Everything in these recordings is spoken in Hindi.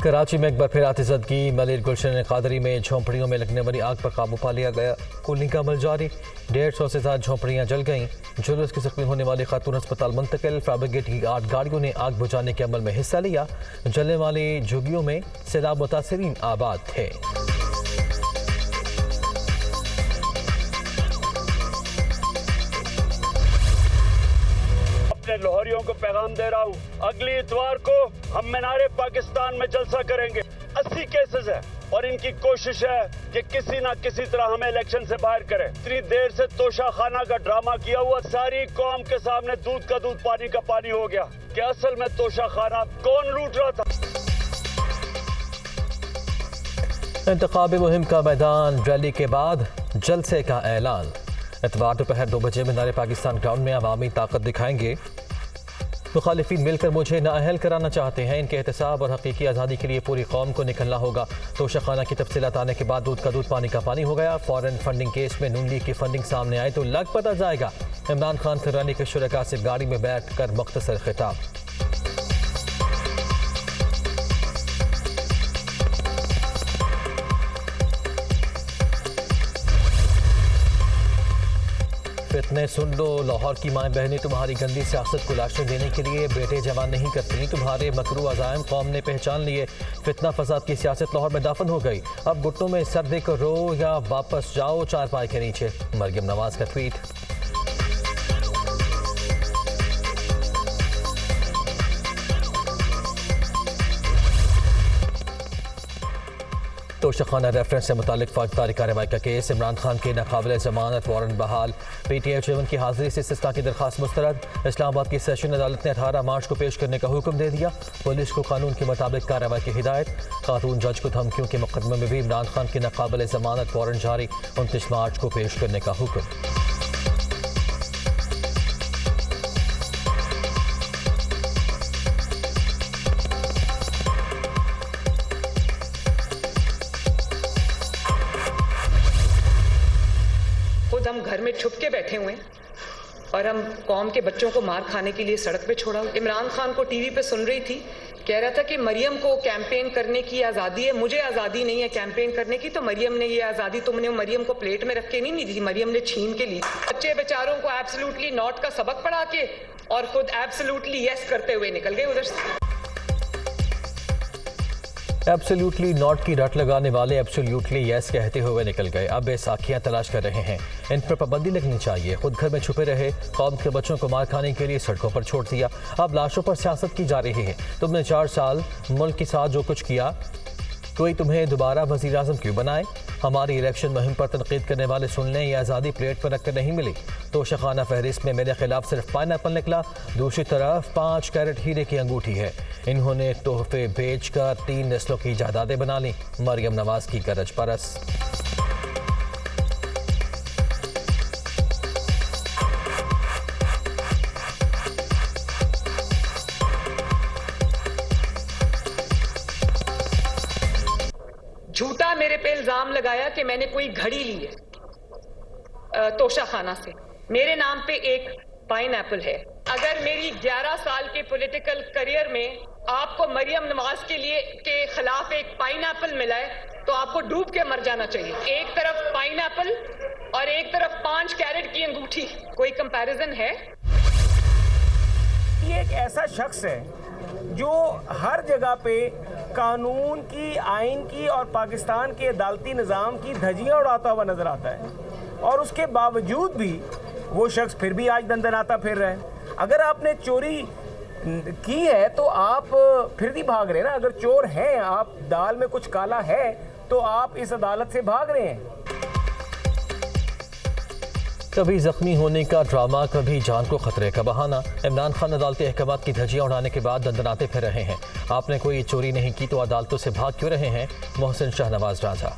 कराची में एक बार फिर आतिशदगी। मलिर गुलशन कादरी में झोंपड़ियों में लगने वाली आग पर काबू पा लिया गया। कूलिंग का अमल जारी। 150 से ज्यादा झोंपड़ियां जल गईं। जुलूस की जख्मी होने वाली खातून अस्पताल मुंतकिल। फायर ब्रिगेड की 8 गाड़ियों ने आग बुझाने के अमल में हिस्सा लिया। जलने वाली झुग्गियों में सैलाब मुतासिरीन आबाद थे। लाहौरियों को पैगाम दे रहा हूँ, अगली इतवार को हम मीनारे पाकिस्तान में जलसा करेंगे। 80 केसेस है और इनकी कोशिश है कि किसी ना किसी तरह हमें इलेक्शन से बाहर करे। इतनी देर से तोशा खाना का ड्रामा किया हुआ सारी कौम के सामने दूध का दूध पानी का पानी हो गया कि असल में तोशा खाना कौन लूट रहा था। इंतखाबी मुहिम का मैदान। रैली के बाद जलसे का ऐलान। इतवार दोपहर 2 बजे मीनारे पाकिस्तान ग्राउंड में अवामी ताकत दिखाएंगे। मुखालिफिन मिलकर मुझे नाअहल कराना चाहते हैं। इनके एहतसाब और हकीकी आज़ादी के लिए पूरी कौम को निकलना होगा। तोशाखाना की तफसीलात आने के बाद दूध का दूध पानी का पानी हो गया। फॉरेन फंडिंग केस में नून लीग की फंडिंग सामने आए तो लग पता जाएगा। इमरान खान फिर रैली के शुरका से गाड़ी में बैठ कर मुख्तसर खिताब। फितने सुन लो, लाहौर की माएँ बहनें तुम्हारी गंदी सियासत को लाशें देने के लिए बेटे जवान नहीं करती। तुम्हारे मकरू अज़ाइम कौम ने पहचान लिए। फितना फसाद की सियासत लाहौर में दाफन हो गई। अब घुटनों में सर देकर रो या वापस जाओ चारपाई के नीचे। मरियम नवाज का ट्वीट। तोशाखाना रेफरेंस से मुतालिक फौजदारी कार्रवाई का केस। इमरान खान के नाकाबिल जमानत वारंट बहाल। PTI चेयरमैन की हाजिरी से इस्तिस्ना की दरखास्त मुस्तरद। इस्लामाबाद की सेशन अदालत ने 18 मार्च को पेश करने का हुक्म दे दिया। पुलिस को कानून के मुताबिक कार्रवाई की हिदायत। खातून जज को धमकियों के मुकदमे में भी इमरान खान की नाकाबिल जमानत वारंट जारी। 29 मार्च को पेश करने का हुक्म। खुद हम घर में छुप के बैठे हुए हैं और हम कौम के बच्चों को मार खाने के लिए सड़क पे छोड़ा। इमरान खान को टीवी पे सुन रही थी, कह रहा था कि मरियम को कैंपेन करने की आज़ादी है, मुझे आज़ादी नहीं है कैंपेन करने की। तो मरियम ने ये आज़ादी तुमने मरियम को प्लेट में रख के नहीं दी थी, मरियम ने छीन के ली। बच्चे बेचारों को एब्सोल्युटली नॉट का सबक पढ़ा के और खुद एब्सोल्युटली यस करते हुए निकल गए उधर से। एब्सोल्युटली नॉट की रट लगाने वाले एब्सोल्युटली यस कहते हुए निकल गए। अब बेसाखियां तलाश कर रहे हैं। इन पर पाबंदी लगनी चाहिए। खुद घर में छुपे रहे, कौम के बच्चों को मार खाने के लिए सड़कों पर छोड़ दिया। अब लाशों पर सियासत की जा रही है। तुमने 4 साल मुल्क के साथ जो कुछ किया, कोई तुम्हें दोबारा वज़ीर आज़म क्यों बनाए? हमारी इलेक्शन मुहिम पर तनकीद करने वाले सुन लें, यह आज़ादी प्लेट पर रखकर नहीं मिली। तोशाखाना फहरिस्त में मेरे खिलाफ सिर्फ पाइनएप्पल निकला। दूसरी तरफ 5 कैरेट हीरे की अंगूठी है। इन्होंने तोहफे बेचकर 3 नस्लों की जायदादें बना ली। मरियम नवाज की गरज परस। झूठा मेरे पे इल्जाम लगाया कि मैंने कोई घड़ी ली है तोशाखाना से। मेरे नाम पे एक पाइनएप्पल है। अगर मेरी 11 साल के पॉलिटिकल करियर में आपको मरियम नवाज के खिलाफ एक पाइनएप्पल मिला है तो आपको डूब के मर जाना चाहिए। एक तरफ पाइनएप्पल और एक तरफ 5 कैरेट की अंगूठी, कोई कंपैरिजन है? ये एक ऐसा शख्स है जो हर जगह पे कानून की, आइन की और पाकिस्तान के अदालती निज़ाम की धज्जियां उड़ाता हुआ नजर आता है और उसके बावजूद भी वो शख्स फिर भी आज दंदनाता फिर रहा है। अगर आपने चोरी की है तो आप फिर भी भाग रहे हैं ना। अगर चोर हैं आप, दाल में कुछ काला है तो आप इस अदालत से भाग रहे हैं। कभी जख्मी होने का ड्रामा, कभी जान को खतरे का बहाना। इमरान खान अदालती अहकामात की धज्जियां उड़ाने के बाद दंदनाते फिर रहे हैं। आपने कोई चोरी नहीं की तो अदालतों से भाग क्यों रहे हैं? मोहसिन शाहनवाज राजा।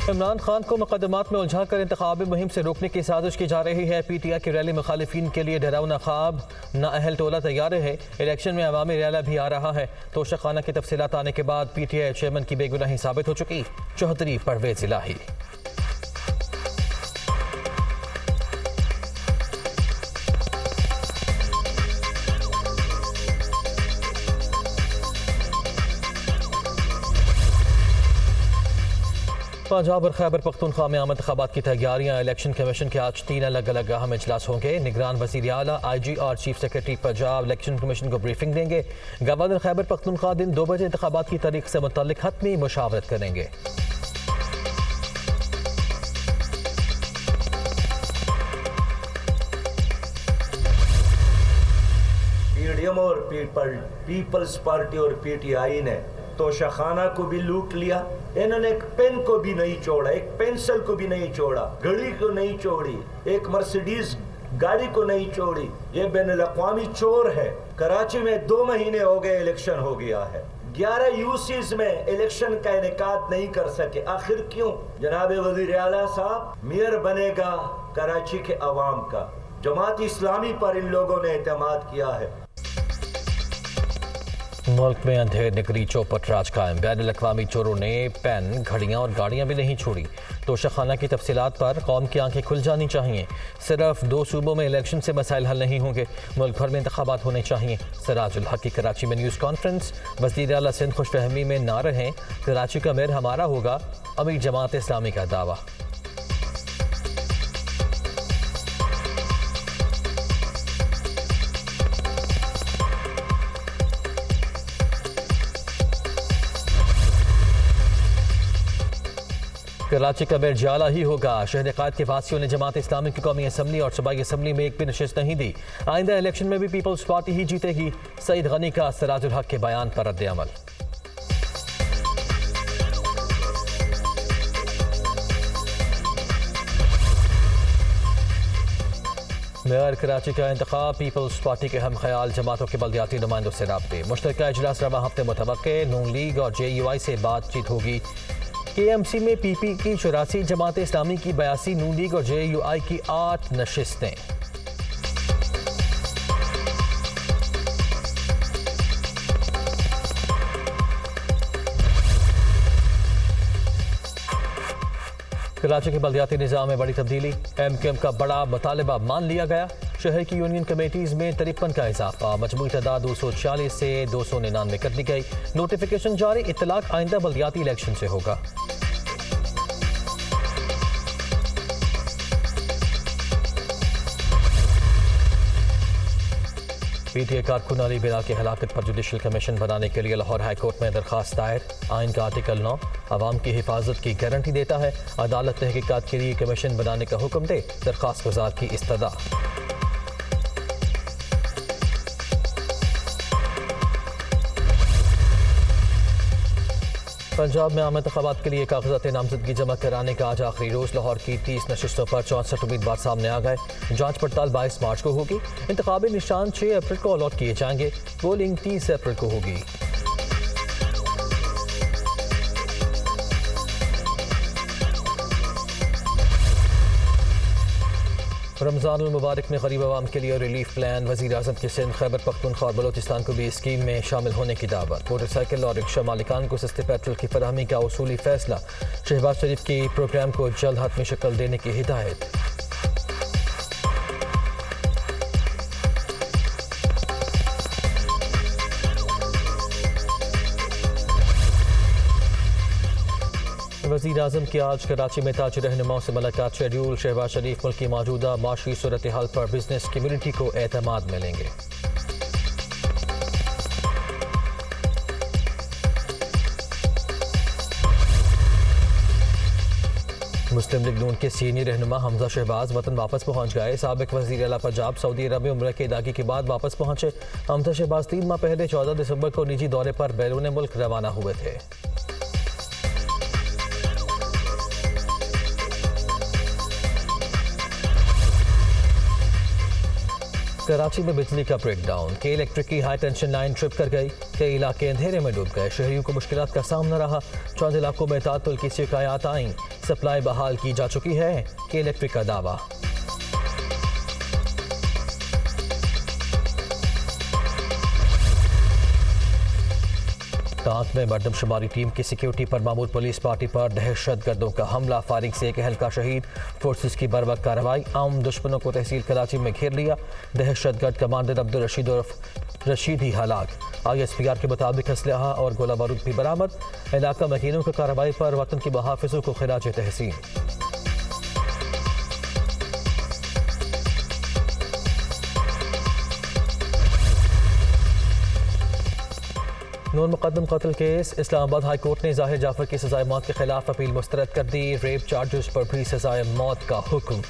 इमरान खान को मुकदमात में उलझाकर इंतखाबी मुहिम से रोकने की साजिश की जा रही है। PTI की रैली मुखालिफिन के लिए डरावना ख्वाब। नाअहल टोला तैयार है। इलेक्शन में अवामी रैला भी आ रहा है। तोशाखाना की तफसीलात आने के बाद PTI चेयरमैन की बेगुनाही साबित हो चुकी। चौधरी परवेज इलाही। पंजाब और खैबर पख्तूनख्वा में आम इंतखाबात की तैयारियां। इलेक्शन कमीशन के आज 3 अलग अलग अहम इजलास होंगे। निगरान वज़ीर आला, IG और chief secretary Punjab election commission को ब्रीफिंग देंगे। गवर्नर खैबर पख्तूनख्वा दिन 2 बजे इंतखाबात की तारीख से मुतल्लिक हतमी मुशावरत करेंगे। पीडीएम और पीपल्स पार्टी और PTI ने तोशाखाना को भी लूट लिया। इन्होंने एक पेन को भी नहीं छोड़ा, एक पेंसिल को भी नहीं छोड़ा, घड़ी को नहीं छोड़ी, एक मर्सिडीज गाड़ी को नहीं छोड़ी। ये बैनुल-अक़वामी चोर है। कराची में 2 महीने हो गए इलेक्शन हो गया है। 11 UCs में इलेक्शन का इनेकाद नहीं कर सके। आखिर क्यों? जनाब वज़ीर आला साहब, मेयर बनेगा कराची के अवाम का। जमात इस्लामी पर इन लोगों ने एतमाद किया है। मुल्क में अंधेर निकली चौपट राज कायम। बैनुल-अक़वामी चोरों ने पेन, घड़ियां और गाड़ियां भी नहीं छोड़ी। तोशाखाना की तफसीलात पर कौम की आंखें खुल जानी चाहिए। सिर्फ 2 सूबों में इलेक्शन से मसाइल हल नहीं होंगे, मुल्क भर में इंतखाबात होने चाहिए। सिराजुल हक की कराची में न्यूज़ कॉन्फ्रेंस। वज़ीर आला सिंध खुशफहमी में ना रहें, कराची का मेयर हमारा होगा, अमीर जमात इस्लामी का दावा। कराची का मेयर जाला ही होगा। शहर क़ायद के वासियों ने जमात इस्लामी की कौमी असम्बली और सूबाई असम्बली में एक भी नशिस्त नहीं दी। आइंदा इलेक्शन में भी पीपल्स पार्टी ही जीतेगी। सईद गनी का सिराजुल हक के बयान पर रद्द अमल। मेयर कराची का इंतखाब, पीपल्स पार्टी के हम ख्याल, जमातों के बल्दियाती नुमाइंदों से राब्ते। मुश्तरका इजलास रवा हफ्ते मुतवक्के। नून लीग और JUI से बातचीत होगी। KMC में PP की 84, जमात इस्लामी की 82, नून लीग और JUI की 8 नशिस्तें। कराची के बल्दियाती निज़ाम में बड़ी तब्दीली। MQM का बड़ा मुतालबा मान लिया गया। शहर की यूनियन कमेटीज़ में 53 का इजाफा। मजमूई तादाद 246 से 299 कर दी गई। नोटिफिकेशन जारी। इत्तलाक आइंदा बल्दियाती इलेक्शन से होगा। PTA कारकुन अली बिला की हलाकत पर जुडिशल कमीशन बनाने के लिए लाहौर हाई कोर्ट में दरखास्त दायर। आइन का आर्टिकल 9 आवाम की हिफाजत की गारंटी देता है। अदालत तहकीकात के लिए कमीशन बनाने का हुक्म दे। दरखास्त गुजार की इस्तदा। पंजाब में आम इंतखाबात के लिए कागजात नामजदगी जमा कराने का आज आखिरी रोज। लाहौर की 30 नशिस्तों पर 64 उम्मीदवार सामने आ गए। जांच पड़ताल 22 मार्च को होगी। इंतखाबी निशान 6 अप्रैल को अलॉट किए जाएंगे। पोलिंग 30 अप्रैल को होगी। रमज़ान मुबारक में गरीब आवाम के लिए रिलीफ प्लान। वज़ीर आज़म की सिंध, खैबर पख्तूनख्वा और बलोचिस्तान को भी स्कीम में शामिल होने की दावत। मोटरसाइकिल और रिक्शा मालिकान को सस्ते पेट्रोल की फराहमी का उसूली फैसला। शहबाज शरीफ के प्रोग्राम को जल्द हतमी शक्ल देने की हिदायत। वज़ीर आज़म की आज कराची में ताज रहनुमाओं से मुलाकात शेड्यूल। शहबाज शरीफ मुल्क की मौजूदा माशी सूरत हाल पर बिजनेस कम्युनिटी को एतमाद मिलेंगे। मुस्लिम लीग नून के सीनियर रहनुमा हमजा शहबाज वतन वापस पहुंच गए। साबिक वज़ीर आला पंजाब सऊदी अरब में उम्र की अदायगी के बाद वापस पहुंचे। हमजा शहबाज 3 माह पहले 14 दिसंबर को निजी दौरे पर बैरून मुल्क रवाना हुए थे। कराची में बिजली का ब्रेकडाउन। के इलेक्ट्रिक की हाई टेंशन लाइन ट्रिप कर गई। कई इलाके अंधेरे में डूब गए। शहरियों को मुश्किलात का सामना रहा। चंद इलाकों में तातुल की शिकायत आई। सप्लाई बहाल की जा चुकी है। के इलेक्ट्रिक का दावा। टांक में मर्दमशुमारी टीम की सिक्योरिटी पर मामूल पुलिस पार्टी पर दहशतगर्दों का हमला, फायरिंग से एक अहलकार शहीद। फोर्सेस की बर्वक्त कार्रवाई, आम दुश्मनों को तहसील कराची में घेर लिया। दहशतगर्द कमांडर अब्दुल रशीद उर्फ रशीदी हलाक। ISPR के मुताबिक असलहा और गोला बारूद भी बरामद। इलाका मकीनों की कार्रवाई पर वतन के मुहाफिजों को खिराज तहसीन। नून मुकदम कत्ल केस, इस्लामाबाद हाई कोर्ट ने जाहिर जाफर की सजाए मौत के खिलाफ अपील मुस्तरद कर दी। रेप चार्जेस पर भी सजाए मौत का हुक्म।